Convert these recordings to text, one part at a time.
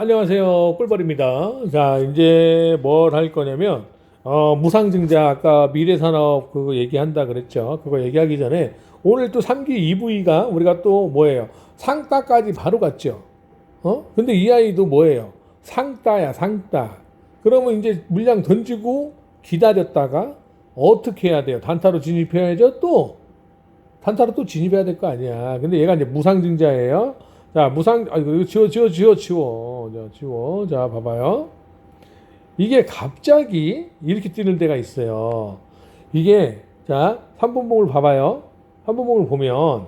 안녕하세요. 꿀벌입니다. 자, 이제 뭘 할 거냐면, 무상증자, 아까 미래산업 그거 얘기한다 그랬죠. 그거 얘기하기 전에, 오늘 또 3기 2부위가 우리가 또 뭐예요? 상따까지 바로 갔죠. 근데 이 아이도 뭐예요? 상따야, 상따. 그러면 이제 물량 던지고 기다렸다가 어떻게 해야 돼요? 단타로 진입해야죠, 또. 단타로 또 진입해야 될 거 아니야. 근데 얘가 이제 무상증자예요. 자, 이거 지워. 자, 지워. 자, 봐봐요. 이게 갑자기 이렇게 뜨는 데가 있어요. 이게, 자, 3분봉을 봐봐요. 3분봉을 보면,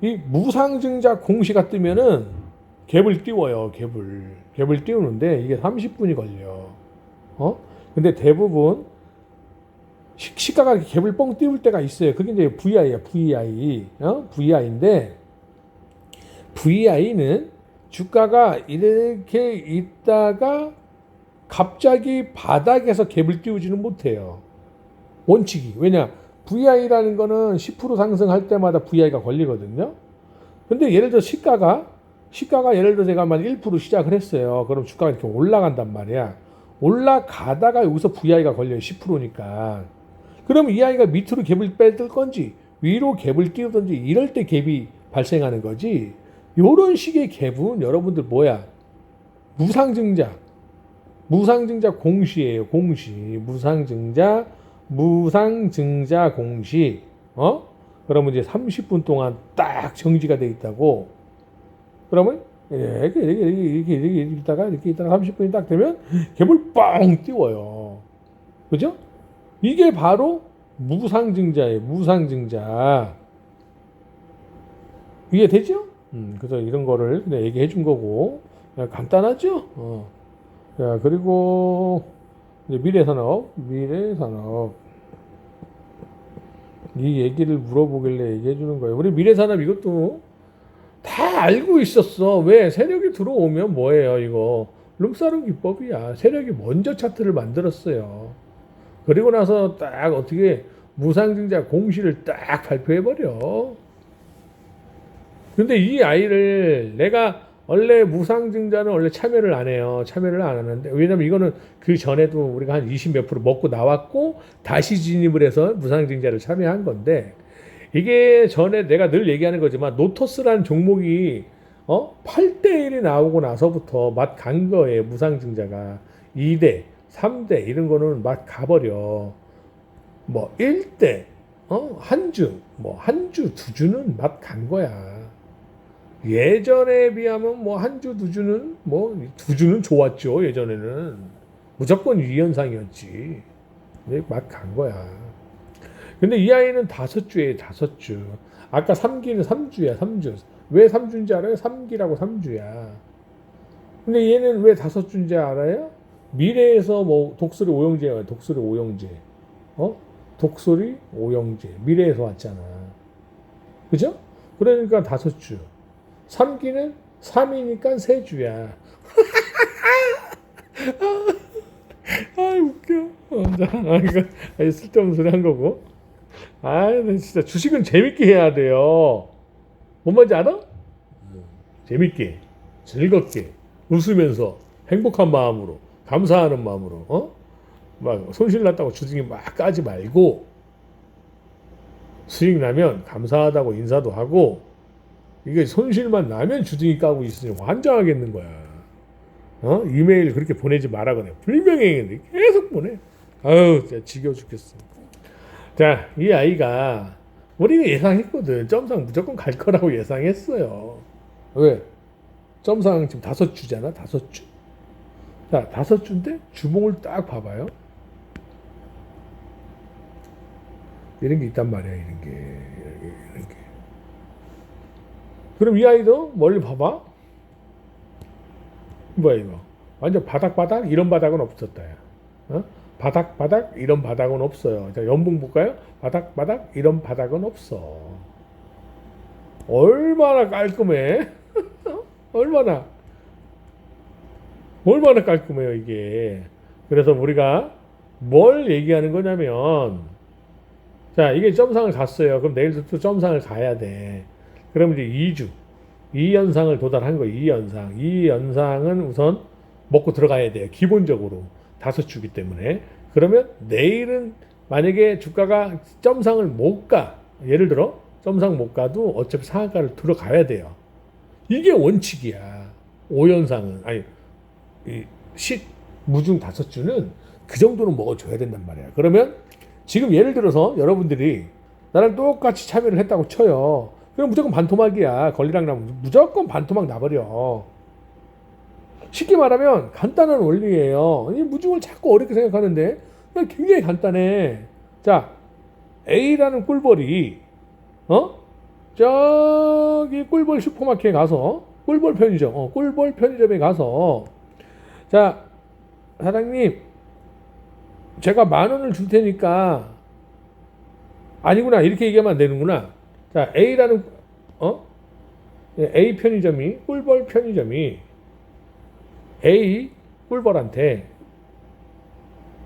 이 무상증자 공시가 뜨면은 갭을 띄워요, 갭을. 갭을 띄우는데 이게 30분이 걸려. 근데 대부분 시가가 갭을 뻥 띄울 때가 있어요. 그게 이제 VI야, VI. VI인데, VI는 주가가 이렇게 있다가 갑자기 바닥에서 갭을 띄우지는 못해요. 원칙이. 왜냐? VI라는 거는 10% 상승할 때마다 VI가 걸리거든요. 근데 예를 들어 시가가 예를 들어 제가 만 1% 시작을 했어요. 그럼 주가가 이렇게 올라간단 말이야. 올라가다가 여기서 VI가 걸려요. 10%니까. 그럼 이 아이가 밑으로 갭을 빼들 건지 위로 갭을 띄우든지 이럴 때 갭이 발생하는 거지. 요런 식의 갭은 여러분들 뭐야? 무상증자 공시예요. 공시. 무상증자 공시. 그러면 이제 30분 동안 딱 정지가 돼 있다고. 그러면 이렇게 있다가 30분이 딱 되면 갭을 뻥 띄워요. 그죠? 이게 바로 무상증자예요. 무상증자. 이해되죠? 그래서 이런 거를 그냥 얘기해 준 거고, 간단하죠? 자, 그리고 이제 미래산업. 이 얘기를 물어보길래 얘기해 주는 거예요. 우리 미래산업 이것도 다 알고 있었어. 왜? 세력이 들어오면 뭐예요, 이거? 룸사롱 기법이야. 세력이 먼저 차트를 만들었어요. 그리고 나서 딱 어떻게 무상증자 공시를 딱 발표해버려. 근데 이 아이를 내가 원래 무상증자는 원래 참여를 안 해요. 참여를 안 하는데. 왜냐면 이거는 그 전에도 우리가 한 20 몇 프로 먹고 나왔고 다시 진입을 해서 무상증자를 참여한 건데, 이게 전에 내가 늘 얘기하는 거지만 노토스라는 종목이 8대1이 나오고 나서부터 맛 간 거예요. 무상증자가 2대 3대 이런 거는 맛 가버려. 뭐 1대 한 주 두 주는 맛 간 거야. 예전에 비하면 뭐 한 주 두 주는 뭐 두 주는 좋았죠. 예전에는 무조건 유현상이었지. 맛 간 거야. 근데 이 아이는 5주에 5주. 아까 3기는 3주야, 3주. 왜 3주인지 알아요? 3기라고 3주야. 근데 얘는 왜 5주인지 알아요? 미래에서 뭐 독수리 오영재야, 독수리 오영재. 독수리 오영재. 미래에서 왔잖아. 그죠? 그러니까 5주. 3기는 3이니까 3주야. 웃겨. 이거 쓸데없는 소리 한 거고. 진짜 주식은 재밌게 해야 돼요. 뭔 말인지 알아? 재밌게, 즐겁게, 웃으면서, 행복한 마음으로, 감사하는 마음으로, 막 손실 났다고 주둥이 막 까지 말고, 수익 나면 감사하다고 인사도 하고, 이게 손실만 나면 주둥이 까고 있으니 환장하겠는 거야. 이메일 그렇게 보내지 말라거든. 불명예인데 계속 보내. 진짜 지겨워 죽겠어. 자, 이 아이가 우리가 예상했거든. 점상 무조건 갈 거라고 예상했어요. 왜? 점상 지금 5주잖아. 5주. 자, 5주인데 주봉을 딱 봐봐요. 이런 게 있단 말이야. 이런 게. 그럼 이 아이도 멀리 봐봐. 뭐야 이거? 완전 바닥 이런 바닥은 없었다. 바닥 이런 바닥은 없어요. 자, 연봉 볼까요? 바닥 이런 바닥은 없어. 얼마나 깔끔해? 얼마나 깔끔해요 이게. 그래서 우리가 뭘 얘기하는 거냐면, 자, 이게 점상을 갔어요. 그럼 내일도 또 점상을 가야 돼. 그럼 이제 이 연상을 도달한 거예요. 이 연상. 이 연상은 우선 먹고 들어가야 돼요. 기본적으로. 다섯 주기 때문에. 그러면 내일은 만약에 주가가 점상을 못 가. 예를 들어 점상 못 가도 어차피 상한가를 들어가야 돼요. 이게 원칙이야. 5연상은. 아니, 무중 다섯 주는 그 정도는 먹어줘야 된단 말이야. 그러면 지금 예를 들어서 여러분들이 나랑 똑같이 참여를 했다고 쳐요. 그럼 무조건 반토막이야. 권리랑 나면 무조건 반토막 나버려. 쉽게 말하면 간단한 원리예요. 이 무중을 자꾸 어렵게 생각하는데 그냥 굉장히 간단해. 자, A라는 꿀벌이 저기 꿀벌 슈퍼마켓에 가서 꿀벌 편의점, 꿀벌 편의점에 가서 자, 사장님 제가 10,000원을 줄 테니까 아니구나 이렇게 얘기하면 안 되는구나. 자, A라는 A 편의점이 꿀벌 편의점이 A 꿀벌한테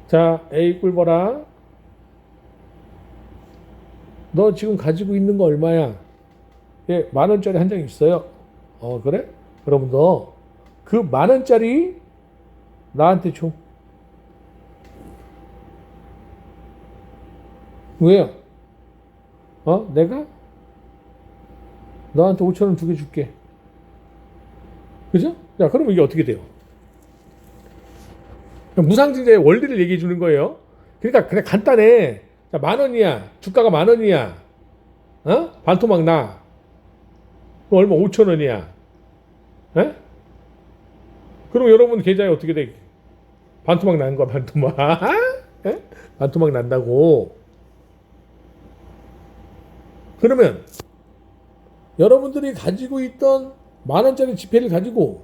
자, A 꿀벌아 너 지금 가지고 있는 거 얼마야? 예, 10,000원짜리 한 장 있어요. 그래? 그럼 너 그 10,000원짜리 나한테 줘. 왜요? 내가 너한테 5,000원 2개 줄게. 그죠? 자, 그럼 이게 어떻게 돼요? 무상증자의 원리를 얘기해 주는 거예요. 그러니까 그냥 간단해. 자, 10,000원이야. 주가가 10,000원이야. 반토막 나. 그럼 얼마? 5,000원이야. 에? 그럼 여러분 계좌에 어떻게 돼? 반토막 나는 거야, 반토막. 에? 반토막 난다고. 그러면 여러분들이 가지고 있던 10,000원짜리 지폐를 가지고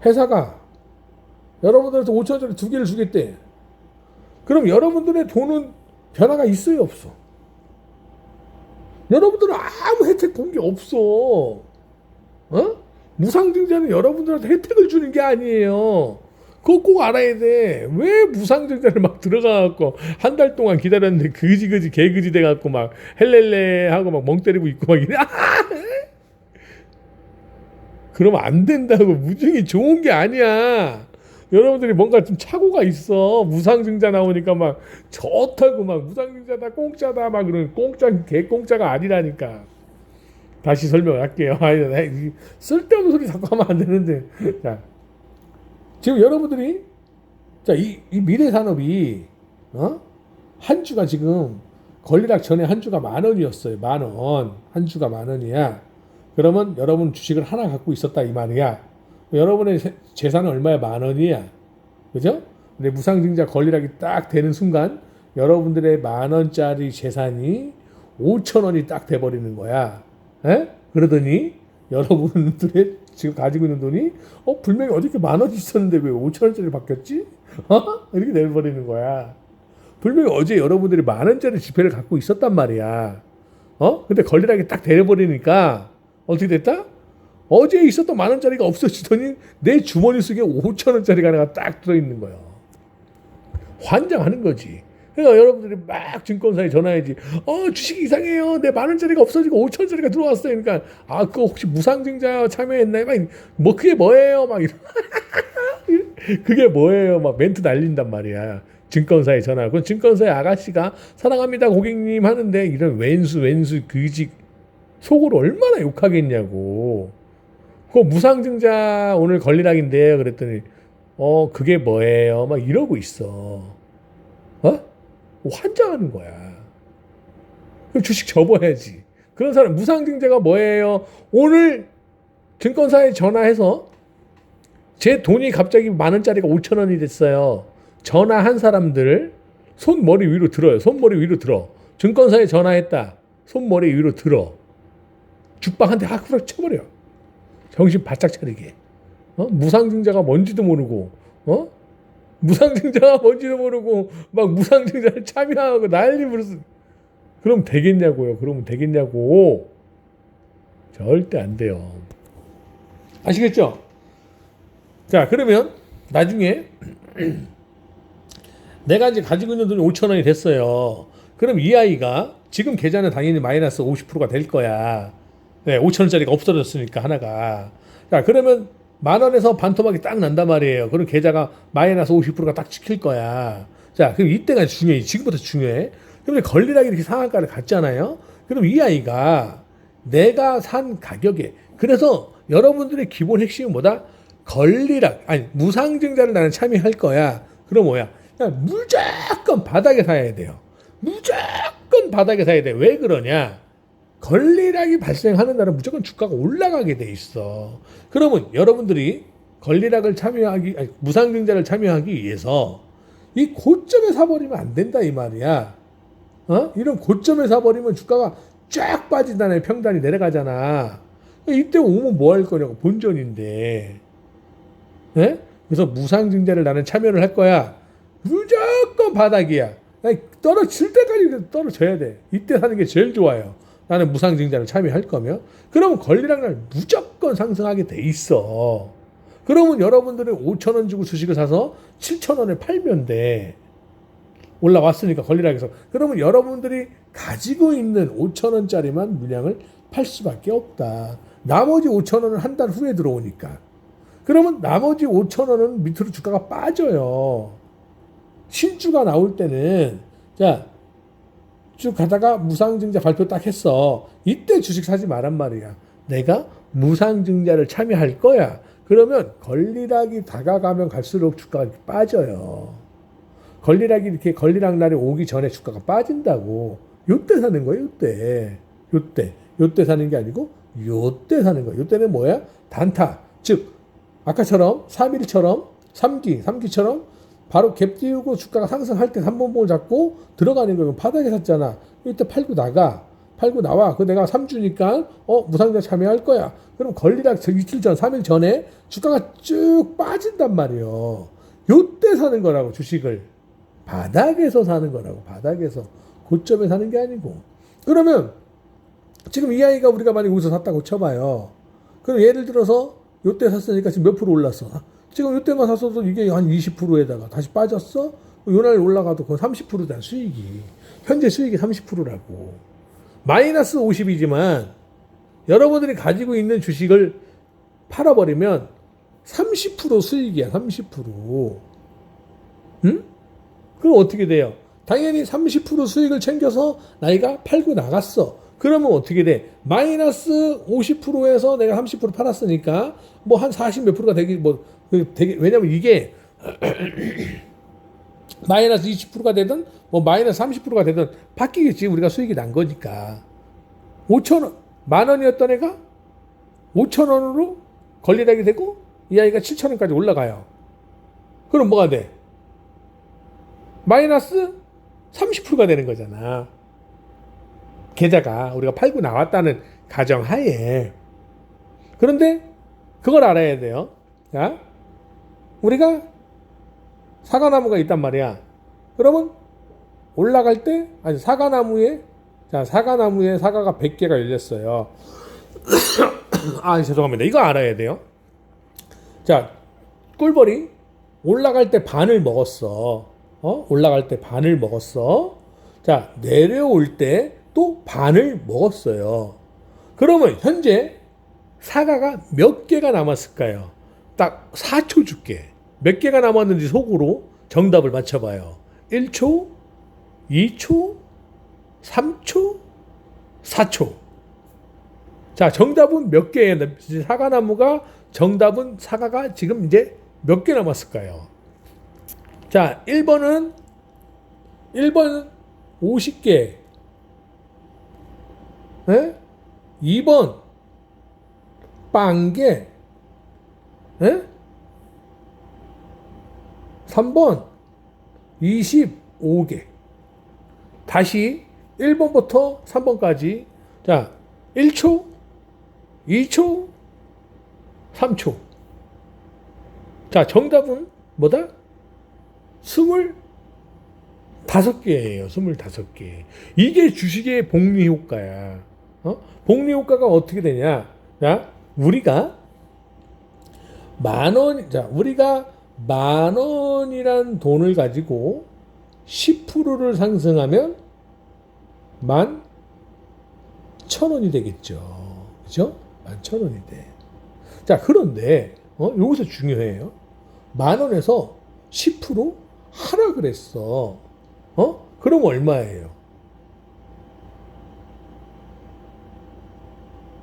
회사가 여러분들한테 5,000원짜리 2개를 주겠대. 그럼 여러분들의 돈은 변화가 있어요, 없어? 여러분들은 아무 혜택 본 게 없어. 무상증자는 여러분들한테 혜택을 주는 게 아니에요. 그거 꼭 알아야 돼. 왜 무상증자를 막 들어가갖고 한 달 동안 기다렸는데 그지 개그지 돼갖고 막 헬렐레 하고 막 멍 때리고 있고 막 이래. 그러면 안 된다고. 무중이 좋은 게 아니야. 여러분들이 뭔가 좀 착오가 있어. 무상증자 나오니까 막 좋다고 막 무상증자다 공짜다 막 그런 개공짜가 아니라니까. 다시 설명할게요. 쓸데없는 소리 자꾸 하면 안 되는데. 자, 지금 여러분들이 자, 이 미래 산업이 한 주가 지금 권리락 전에 한 주가 10,000원이었어요. 10,000원. 한 주가 10,000원이야. 그러면 여러분 주식을 하나 갖고 있었다 이 말이야. 여러분의 재산은 얼마야? 10,000원이야. 그죠? 근데 무상증자 권리락이 딱 되는 순간 여러분들의 10,000원짜리 재산이 5,000원이 딱 돼버리는 거야. 에? 그러더니 여러분들의 지금 가지고 있는 돈이 분명히 어저께 10,000원 있었는데 왜 5,000원짜리 바뀌었지? 이렇게 내버리는 거야. 분명히 어제 여러분들이 10,000원짜리 지폐를 갖고 있었단 말이야. 근데 권리락이 딱 돼버리니까 어떻게 됐다? 어제 있었던 10,000원짜리가 없어지더니 내 주머니 속에 5,000원짜리가 하나가 딱 들어있는 거예요. 환장하는 거지. 그러니까 여러분들이 막 증권사에 전화해야지. 주식 이상해요. 내 10,000원짜리가 없어지고 5,000원짜리가 들어왔어요. 그러니까 그거 혹시 무상증자 참여했나요? 뭐 그게 뭐예요? 막 이런. 그게 뭐예요? 막 멘트 날린단 말이야. 증권사에 전화. 그건 증권사의 아가씨가 사랑합니다 고객님 하는데 이런 왼수 그지 속으로 얼마나 욕하겠냐고. 그 무상증자 오늘 권리락인데요. 그랬더니 그게 뭐예요? 막 이러고 있어. 환장하는 거야. 그럼 주식 접어야지. 그런 사람 무상증자가 뭐예요? 오늘 증권사에 전화해서 제 돈이 갑자기 10,000원짜리가 5,000원이 됐어요. 전화한 사람들 손머리 위로 들어요. 손머리 위로 들어. 증권사에 전화했다. 손머리 위로 들어. 죽박 한 대 확 쳐버려. 정신 바짝 차리게. 무상증자가 뭔지도 모르고, 무상증자가 뭔지도 모르고, 막 무상증자를 참여하고 난리 부르스. 그럼 되겠냐고요. 그러면 되겠냐고. 절대 안 돼요. 아시겠죠? 자, 그러면 나중에 내가 이제 가지고 있는 돈이 5,000원이 됐어요. 그럼 이 아이가 지금 계좌는 당연히 마이너스 50%가 될 거야. 네, 5천 원짜리가 없어졌으니까 하나가. 자, 그러면 10,000원에서 반토막이 딱 난단 말이에요. 그럼 계좌가 마이너스 50%가 딱 찍힐 거야. 자, 그럼 이때가 중요해. 지금부터 중요해. 그럼 권리락이 이렇게 상한가를 갔잖아요. 그럼 이 아이가 내가 산 가격에, 그래서 여러분들의 기본 핵심은 뭐다? 권리락, 아니 무상증자를 나는 참여할 거야. 그럼 뭐야? 그냥 무조건 바닥에 사야 돼요. 무조건 바닥에 사야 돼. 왜 그러냐? 권리락이 발생하는 날은 무조건 주가가 올라가게 돼 있어. 그러면 여러분들이 권리락을 참여하기, 아니, 무상증자를 참여하기 위해서 이 고점에 사버리면 안 된다 이 말이야. 이런 고점에 사버리면 주가가 쫙 빠진다네. 평단이 내려가잖아. 이때 오면 뭐 할 거냐고. 본전인데. 네? 그래서 무상증자를 나는 참여를 할 거야. 무조건 바닥이야. 떨어질 때까지 떨어져야 돼. 이때 사는 게 제일 좋아요. 나는 무상증자를 참여할 거면. 그러면 권리락날 무조건 상승하게 돼 있어. 그러면 여러분들이 5,000원 주고 주식을 사서 7,000원에 팔면 돼. 올라왔으니까 권리락에서. 그러면 여러분들이 가지고 있는 5,000원짜리만 물량을 팔 수밖에 없다. 나머지 5,000원은 한 달 후에 들어오니까. 그러면 나머지 5,000원은 밑으로 주가가 빠져요. 신주가 나올 때는 자 쭉 가다가 무상증자 발표 딱 했어. 이때 주식 사지 말란 말이야. 내가 무상증자를 참여할 거야. 그러면 권리락이 다가가면 갈수록 주가가 이렇게 빠져요. 권리락이 이렇게 권리락 날이 오기 전에 주가가 빠진다고. 요때 사는 거예요. 요때 사는 게 아니고 요때 사는 거예요. 요때는 뭐야? 단타. 즉 아까처럼 3일처럼 3기처럼 바로 갭 띄우고 주가가 상승할 때 3번봉을 잡고 들어가는 거예요. 바닥에 샀잖아. 이때 팔고 나와. 그 내가 3주니까 무상증자 참여할 거야. 그럼 권리락 이틀 전, 3일 전에 주가가 쭉 빠진단 말이에요. 요때 사는 거라고. 주식을 바닥에서 사는 거라고. 바닥에서. 고점에 사는 게 아니고. 그러면 지금 이 아이가 우리가 만약 여기서 샀다고 쳐봐요. 그럼 예를 들어서 요때 샀으니까 지금 몇 프로 올랐어? 지금 요때만 샀어도 이게 한 20%에다가 다시 빠졌어? 요날 올라가도 거의 30%다 수익이. 현재 수익이 30%라고. 마이너스 50이지만 여러분들이 가지고 있는 주식을 팔아버리면 30% 수익이야. 30%. 응? 그럼 어떻게 돼요? 당연히 30% 수익을 챙겨서 나이가 팔고 나갔어. 그러면 어떻게 돼? 마이너스 50%에서 내가 30% 팔았으니까 뭐 한 40 몇 프로가 되게 왜냐면 이게 마이너스 20%가 되든 뭐 마이너스 30%가 되든 바뀌겠지. 우리가 수익이 난 거니까. 5,000원, 10,000원이었던 애가 5,000원으로 권리락이 되고 이 아이가 7,000원까지 올라가요. 그럼 뭐가 돼? 마이너스 30%가 되는 거잖아. 계좌가 우리가 팔고 나왔다는 가정하에. 그런데 그걸 알아야 돼요. 자, 우리가 사과나무가 있단 말이야. 그러면 올라갈 때 사과나무에 사과가 100개가 열렸어요. 죄송합니다. 이거 알아야 돼요. 자, 꿀벌이 올라갈 때 반을 먹었어. 올라갈 때 반을 먹었어. 자, 내려올 때 또 반을 먹었어요. 그러면 현재 사과가 몇 개가 남았을까요? 딱 4초 줄게. 몇 개가 남았는지 속으로 정답을 맞춰봐요. 1초, 2초, 3초, 4초. 자, 정답은 몇 개예요? 정답은 사과가 지금 이제 몇 개 남았을까요? 자, 1번 50개. 에? 2번 빵개. 에? 3번 25개. 다시 1번부터 3번까지. 자, 1초, 2초, 3초. 자, 정답은 뭐다? 25개예요. 25개. 이게 주식의 복리 효과야. 복리 효과가 어떻게 되냐? 자, 우리가 10,000원이란 돈을 가지고 10%를 상승하면 11,000원이 되겠죠. 그죠? 11,000원이 돼. 자, 그런데 여기서 중요해요. 10,000원에서 10% 하락을 했어. 그럼 얼마예요?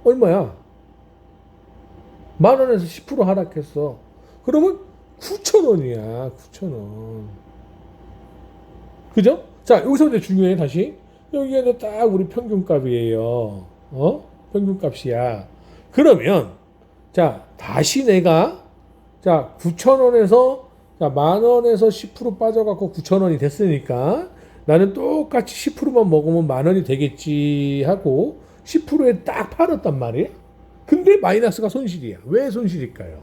얼마야? 10,000원에서 10% 하락했어. 그러면 9,000원이야. 9,000원. 그죠? 자, 여기서 이제 중요해, 다시. 여기가 이제 딱 우리 평균값이에요. 평균값이야. 그러면, 자, 다시 내가, 자, 9,000원에서, 자, 10,000원에서 10% 빠져갖고 9,000원이 됐으니까 나는 똑같이 10%만 먹으면 10,000원이 되겠지 하고 10%에 딱 팔았단 말이에요. 근데 마이너스가 손실이야. 왜 손실일까요?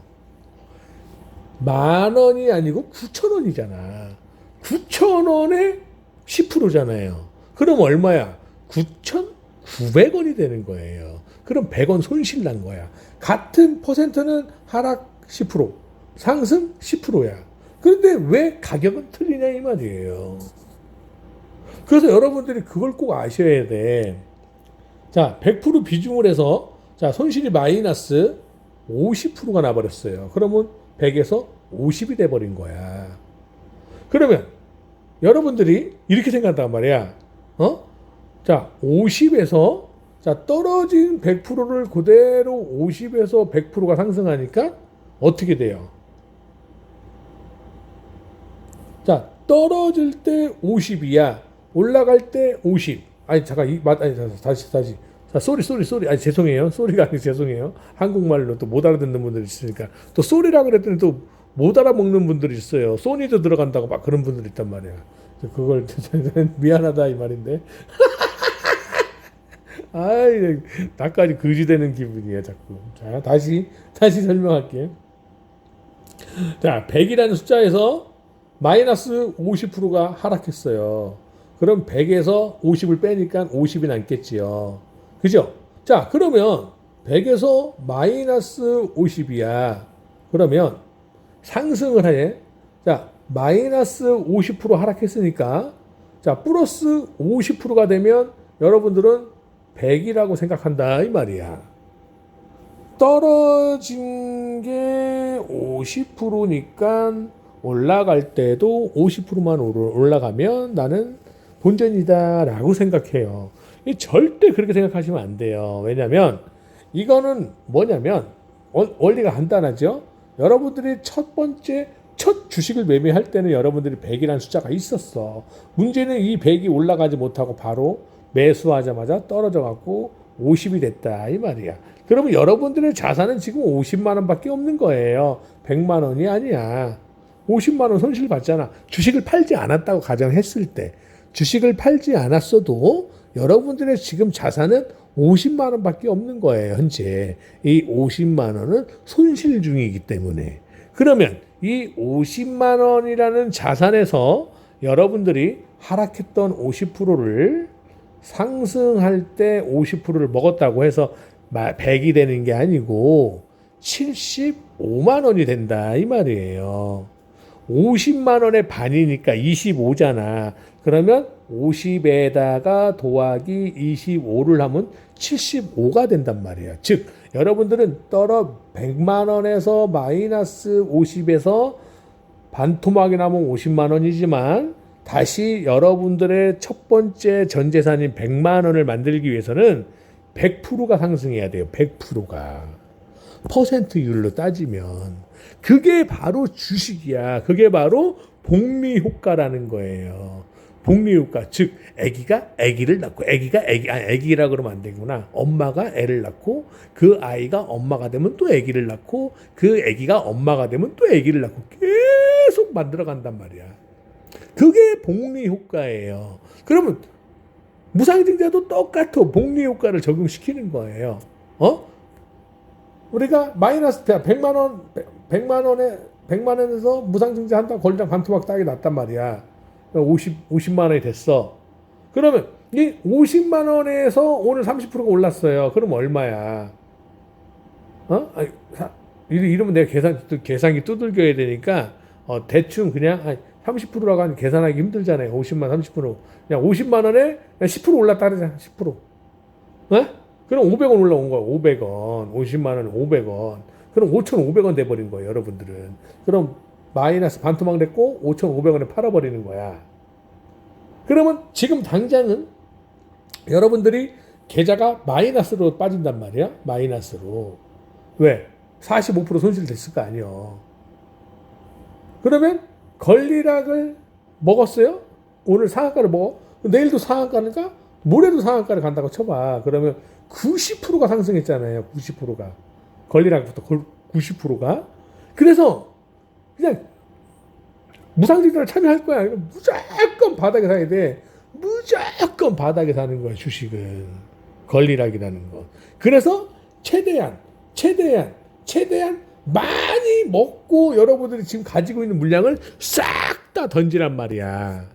10,000원이 아니고 9,000원이잖아. 9,000원에 10%잖아요. 그럼 얼마야? 9,900원이 되는 거예요. 그럼 100원 손실 난 거야. 같은 퍼센트는 하락 10%, 상승 10%야. 그런데 왜 가격은 틀리냐 이 말이에요. 그래서 여러분들이 그걸 꼭 아셔야 돼. 자, 100% 비중을 해서 자, 손실이 마이너스 50%가 나버렸어요. 그러면 100에서 50이 돼버린 거야. 그러면 여러분들이 이렇게 생각한단 말이야. 자, 50에서 자, 떨어진 100%를 그대로 50에서 100%가 상승하니까 어떻게 돼요? 자, 떨어질 때 50이야. 올라갈 때 50. 아니, 잠깐, 아니, 다시. 자, 쏘리. 아니, 죄송해요. 쏘리가 아니고 죄송해요. 한국말로 또 못 알아듣는 분들이 있으니까. 또 쏘리라 그랬더니 또 못 알아먹는 분들이 있어요. 소니도 들어간다고 막 그런 분들이 있단 말이야. 그걸 미안하다 이 말인데. 아이, 나까지 거지되는 기분이야, 자꾸. 자, 다시 설명할게. 자, 100이라는 숫자에서 마이너스 50%가 하락했어요. 그럼 100에서 50을 빼니까 50이 남겠지요. 그죠? 자, 그러면 100에서 마이너스 50이야. 그러면 상승을 해. 자, 마이너스 50% 하락했으니까 자, 플러스 50%가 되면 여러분들은 100이라고 생각한다 이 말이야. 떨어진 게 50%니까 올라갈 때도 50%만 올라가면 나는 본전이다 라고 생각해요. 절대 그렇게 생각하시면 안 돼요. 왜냐면 이거는 뭐냐면 원리가 간단하죠. 여러분들이 첫 주식을 매매할 때는 여러분들이 100이라는 숫자가 있었어. 문제는 이 100이 올라가지 못하고 바로 매수하자마자 떨어져 갖고 50이 됐다 이 말이야. 그러면 여러분들의 자산은 지금 50만 원밖에 없는 거예요. 100만 원이 아니야. 50만 원 손실 봤잖아. 주식을 팔지 않았다고 가정했을 때 주식을 팔지 않았어도 여러분들의 지금 자산은 50만 원밖에 없는 거예요. 현재 이 50만 원은 손실 중이기 때문에. 그러면 이 50만 원이라는 자산에서 여러분들이 하락했던 50%를 상승할 때 50%를 먹었다고 해서 100이 되는 게 아니고 75만 원이 된다 이 말이에요. 50만 원의 반이니까 25잖아. 그러면 50에다가 더하기 25를 하면 75가 된단 말이야. 즉 여러분들은 100만 원에서 마이너스 50에서 반토막이 나면 50만 원이지만 다시 여러분들의 첫 번째 전 재산인 100만 원을 만들기 위해서는 100%가 상승해야 돼요. 100%가. 퍼센트율로 따지면. 그게 바로 주식이야. 그게 바로 복리 효과라는 거예요. 복리 효과. 즉, 아기를 낳고, 아기라 그러면 안 되구나. 엄마가 애를 낳고, 그 아이가 엄마가 되면 또 아기를 낳고, 그 아기가 엄마가 되면 또 아기를 낳고, 계속 만들어 간단 말이야. 그게 복리 효과예요. 그러면, 무상증자도 똑같아. 복리 효과를 적용시키는 거예요. 우리가 마이너스 100만 원에서 무상증자 한다고 권리당 반토막 따기 났단 말이야. 50만 원이 됐어. 그러면 이 50만 원에서 오늘 30%가 올랐어요. 그럼 얼마야? 이러면 내가 계산기 두들겨야 되니까 대충 그냥 30%라고 하면 계산하기 힘들잖아요. 50만 30%. 그냥 50만 원에 10% 올랐다 그러자. 10%. 그럼 500원 올라온 거야. 500원. 50만 원에 500원. 그럼 5,500원 돼버린 거예요, 여러분들은. 그럼 마이너스 반토막 됐고 5,500원에 팔아버리는 거야. 그러면 지금 당장은 여러분들이 계좌가 마이너스로 빠진단 말이야. 마이너스로. 왜? 45% 손실 됐을 거 아니요. 그러면 권리락을 먹었어요? 오늘 상한가를 먹어? 내일도 상한가니까 모레도 상한가를 간다고 쳐봐. 그러면 90%가 상승했잖아요. 90%가. 권리락부터 90%가. 그래서 그냥 무상증자를 참여할 거야. 무조건 바닥에 사야 돼. 무조건 바닥에 사는 거야, 주식은. 권리락이라는 거. 그래서 최대한 많이 먹고 여러분들이 지금 가지고 있는 물량을 싹 다 던지란 말이야.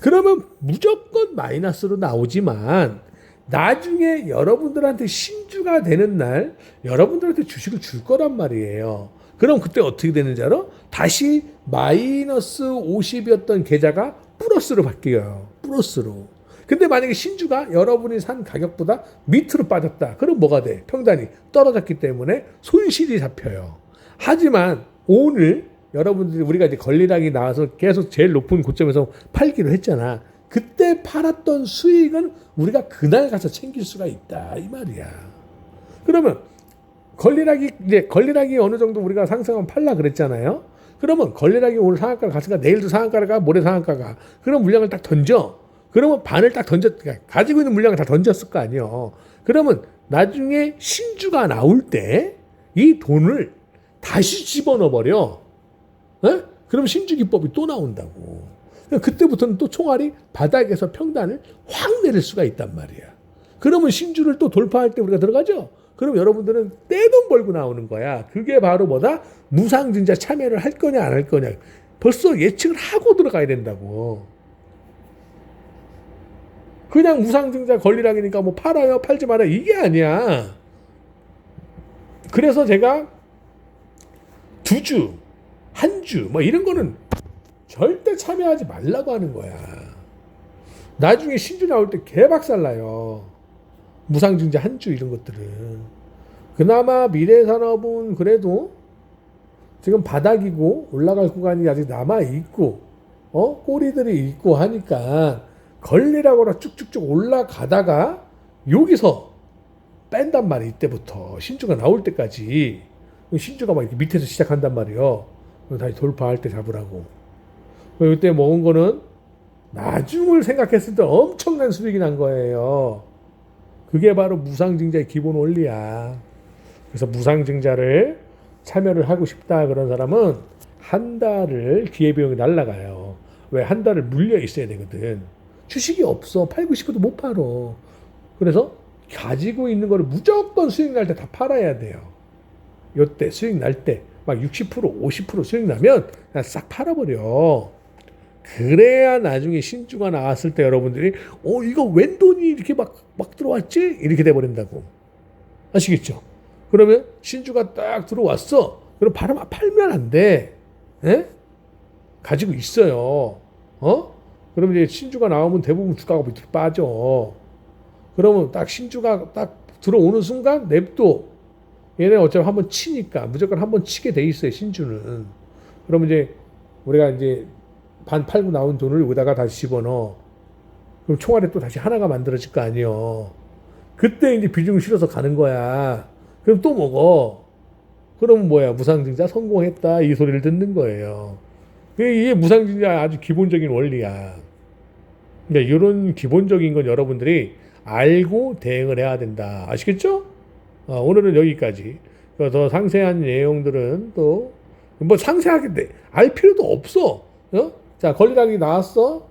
그러면 무조건 마이너스로 나오지만 나중에 여러분들한테 신주가 되는 날 여러분들한테 주식을 줄 거란 말이에요. 그럼 그때 어떻게 되는지 알아? 다시 마이너스 50이었던 계좌가 플러스로 바뀌어요. 플러스로. 근데 만약에 신주가 여러분이 산 가격보다 밑으로 빠졌다. 그럼 뭐가 돼? 평단이 떨어졌기 때문에 손실이 잡혀요. 하지만 오늘 여러분들이 우리가 이제 권리락이 나와서 계속 제일 높은 고점에서 팔기로 했잖아. 그때 팔았던 수익은 우리가 그날 가서 챙길 수가 있다. 이 말이야. 그러면 권리락이 어느 정도 우리가 상승하면 팔라 그랬잖아요. 그러면 권리락이 오늘 상한가를 갔으니까 내일도 상한가를 가, 모레 상한가가. 그럼 물량을 딱 던져. 그러면 반을 딱 가지고 있는 물량을 다 던졌을 거 아니에요. 그러면 나중에 신주가 나올 때 이 돈을 다시 집어넣어 버려. 에? 그럼 신주 기법이 또 나온다고. 그때부터는 또 총알이 바닥에서 평단을 확 내릴 수가 있단 말이야. 그러면 신주를 또 돌파할 때 우리가 들어가죠. 그럼 여러분들은 떼돈 벌고 나오는 거야. 그게 바로 뭐다? 무상증자 참여를 할 거냐 안 할 거냐. 벌써 예측을 하고 들어가야 된다고. 그냥 무상증자 권리락이니까 뭐 팔아요 팔지 말아요 이게 아니야. 그래서 제가 2주 한 주 뭐 이런 거는 절대 참여하지 말라고 하는 거야. 나중에 신주 나올 때 개박살나요. 무상증자 한 주 이런 것들은. 그나마 미래산업은 그래도 지금 바닥이고 올라갈 구간이 아직 남아있고 꼬리들이 있고 하니까 권리락으로 쭉쭉쭉 올라가다가 여기서 뺀단 말이야. 이때부터 신주가 나올 때까지. 신주가 막 이렇게 밑에서 시작한단 말이에요. 다시 돌파할 때 잡으라고. 이때 먹은 거는 나중을 생각했을 때 엄청난 수익이 난 거예요. 그게 바로 무상증자의 기본 원리야. 그래서 무상증자를 참여를 하고 싶다 그런 사람은 한 달을 기회비용이 날라가요. 왜? 한 달을 물려 있어야 되거든. 주식이 없어. 팔고 싶어도 못 팔어. 그래서 가지고 있는 거를 무조건 수익 날 때 다 팔아야 돼요. 요때 수익 날 때 막 60% 50% 수익 나면 그냥 싹 팔아버려. 그래야 나중에 신주가 나왔을 때 여러분들이 이거 웬 돈이 이렇게 막 들어왔지? 이렇게 돼버린다고. 아시겠죠? 그러면 신주가 딱 들어왔어. 그럼 팔면 안 돼. 에? 가지고 있어요. 그럼 이제 신주가 나오면 대부분 주가가 밑으로 빠져. 그러면 딱 신주가 딱 들어오는 순간 냅둬. 얘네 어차피 한번 치니까 무조건 한번 치게 돼 있어요. 신주는. 그러면 이제 우리가 이제 반 팔고 나온 돈을 여기다가 다시 집어넣어. 그럼 총알에 또 다시 하나가 만들어질 거 아니에요. 그때 이제 비중을 실어서 가는 거야. 그럼 또 먹어. 그러면 뭐야? 무상증자 성공했다. 이 소리를 듣는 거예요. 이게 무상증자 아주 기본적인 원리야. 그러니까 이런 기본적인 건 여러분들이 알고 대응을 해야 된다. 아시겠죠? 오늘은 여기까지. 더 상세한 내용들은 또 뭐 상세하게 알 필요도 없어. 자, 권리락이 나왔어.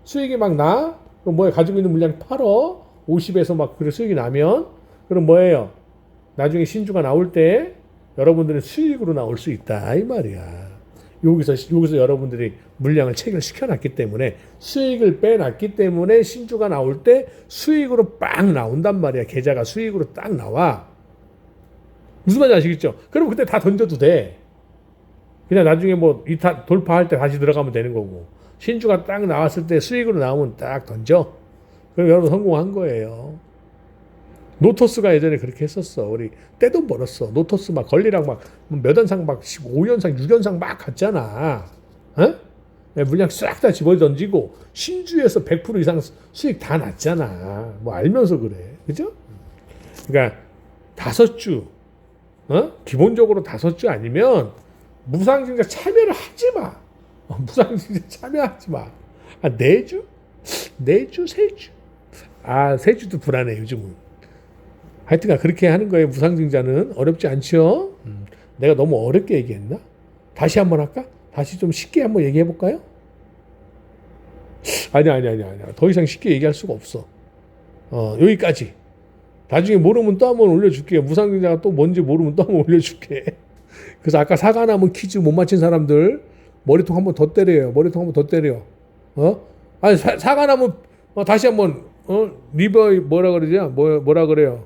수익이 막 나. 그럼 뭐야? 가지고 있는 물량 팔어. 50에서 막 그래 수익이 나면 그럼 뭐예요? 나중에 신주가 나올 때 여러분들은 수익으로 나올 수 있다 이 말이야. 여기서 여러분들이 물량을 체결시켜 놨기 때문에 수익을 빼놨기 때문에 신주가 나올 때 수익으로 빵 나온단 말이야. 계좌가 수익으로 딱 나와. 무슨 말인지 아시겠죠? 그럼 그때 다 던져도 돼. 그냥 나중에 뭐 이타 돌파할 때 다시 들어가면 되는 거고. 신주가 딱 나왔을 때 수익으로 나오면 딱 던져. 그럼 여러분 성공한 거예요. 노토스가 예전에 그렇게 했었어. 우리 떼돈 벌었어. 노토스 막 걸리랑 막 몇 연상 막 5연상, 6연상 막 갔잖아. 어? 물량 싹 다 집어 던지고 신주에서 100% 이상 수익 다 났잖아. 뭐 알면서 그래. 그죠? 그러니까 5주. 기본적으로 5주 아니면 무상증자 참여를 하지 마. 무상증자 참여하지 마. 4주? 4주, 3주. 3주도 불안해, 요즘은. 하여튼간 그렇게 하는 거예요. 무상증자는 어렵지 않죠. 내가 너무 어렵게 얘기했나? 다시 한번 할까? 다시 좀 쉽게 한번 얘기해 볼까요? 아니야. 더 이상 쉽게 얘기할 수가 없어. 여기까지. 나중에 모르면 또 한번 올려줄게요. 무상증자가 또 뭔지 모르면 또 한번 올려줄게. 그래서 아까 사과나무 퀴즈 못 맞힌 사람들 머리통 한번 더 때려요. 머리통 한번 더 때려. 아니 사과나무 다시 한번 리버 뭐라 그러죠? 뭐라 그래요?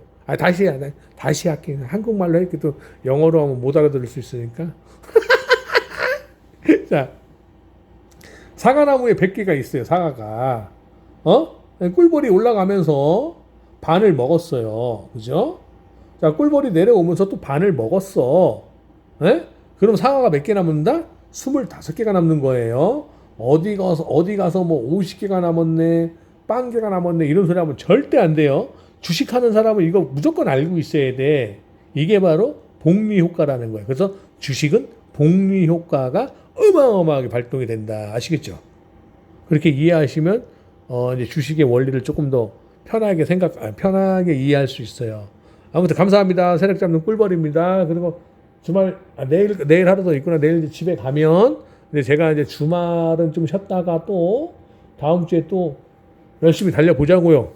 다시 할게. 한국말로 했기 또 영어로 하면 못 알아들을 수 있으니까. 자, 사과나무에 100개가 있어요. 사과가 꿀벌이 올라가면서 반을 먹었어요. 그죠? 자, 꿀벌이 내려오면서 또 반을 먹었어. 그럼 사과가 몇 개 남는다? 25개가 남는 거예요. 어디 가서 뭐 50개가 남았네, 빵 개가 남았네 이런 소리 하면 절대 안 돼요. 주식하는 사람은 이거 무조건 알고 있어야 돼. 이게 바로 복리 효과라는 거예요. 그래서 주식은 복리 효과가 어마어마하게 발동이 된다. 아시겠죠? 그렇게 이해하시면 이제 주식의 원리를 조금 더 편하게 이해할 수 있어요. 아무튼 감사합니다. 세력 잡는 꿀벌입니다. 그리고 주말 내일 하루 더 있구나. 내일 이제 집에 가면 근데 제가 이제 주말은 좀 쉬었다가 또 다음 주에 또 열심히 달려보자고요.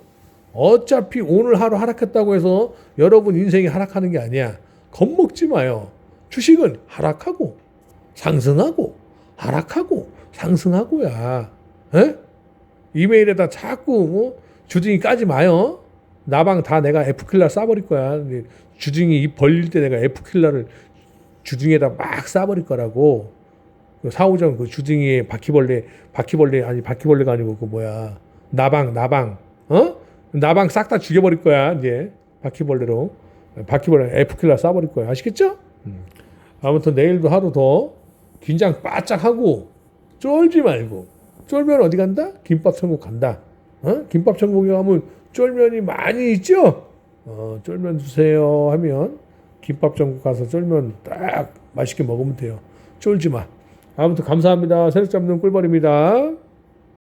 어차피 오늘 하루 하락했다고 해서 여러분 인생이 하락하는 게 아니야. 겁먹지 마요. 주식은 하락하고 상승하고 하락하고 상승하고야. 이메일에다 자꾸 주둥이 까지 마요. 나방 다 내가 F킬러 쏴버릴 거야. 주둥이 입 벌릴 때 내가 F킬러를 주둥이에다 막 쏴버릴 거라고. 사오정 그 주둥이에 바퀴벌레가 아니고 그 뭐야. 나방 나방 싹 다 죽여버릴 거야. 이제 바퀴벌레 F킬러 쏴버릴 거야. 아시겠죠? 아무튼 내일도 하루 더 긴장 바짝 하고 쫄지 말고. 쫄면 어디 간다? 김밥 천국 간다. 김밥 천국에 가면 쫄면이 많이 있죠? 쫄면 주세요 하면 김밥 천국 가서 쫄면 딱 맛있게 먹으면 돼요. 쫄지 마. 아무튼 감사합니다. 세력 잡는 꿀벌입니다.